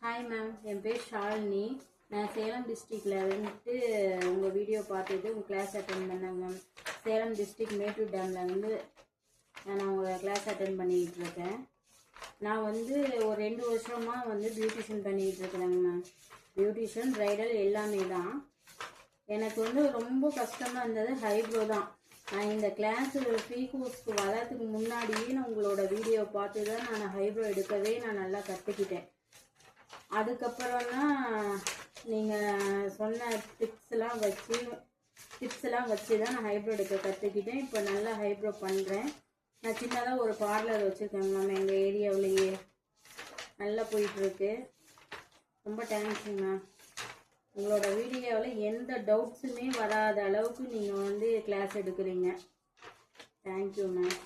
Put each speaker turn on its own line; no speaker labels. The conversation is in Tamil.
ஹாய் மேம், என் பேர் ஷாலினி. நான் சேலம் டிஸ்ட்ரிக்டில் வந்துட்டு உங்கள் வீடியோ பார்த்துட்டு உங்கள் கிளாஸ் அட்டன் பண்ணேன் மேம். சேலம் டிஸ்ட்ரிக்ட் மேட்டூர் டேமில் வந்து நான் உங்கள் கிளாஸ் அட்டன் பண்ணிக்கிட்டு இருக்கேன். நான் வந்து ஒரு 2 வருஷமாக வந்து பியூட்டிஷியன் பண்ணிக்கிட்டு இருக்கிறேங்க மேம். பியூட்டிஷியன், ப்ரைடல் எல்லாமே தான். எனக்கு வந்து ரொம்ப கஷ்டமாக இருந்தது ஹைப்ரோ தான். நான் இந்த கிளாஸு ஃப்ரீ கோர்ஸ்க்கு வர்றதுக்கு முன்னாடியே நான் உங்களோட வீடியோ பார்த்து தான் நான் ஹைப்ரோ எடுக்கவே நான் நல்லா கற்றுக்கிட்டேன். அதுக்கப்புறம் தான் நீங்கள் சொன்ன டிப்ஸ்லாம் வச்சு தான் நான் ஹைப்ரோ எடுக்க கற்றுக்கிட்டேன். இப்போ நல்லா ஹைப்ரோ பண்ணுறேன். நான் சின்னதாக ஒரு பார்லர் வச்சுருக்கேங்க மேம். எங்கள் ஏரியாவிலேயே நல்லா போயிட்டுருக்கு. ரொம்ப தேங்க்ஸுங்க மேம். உங்களோட வீடியோவில் எந்த டவுட்ஸுமே வராத அளவுக்கு நீங்கள் வந்து கிளாஸ் எடுக்கிறீங்க. Thank you ma'am.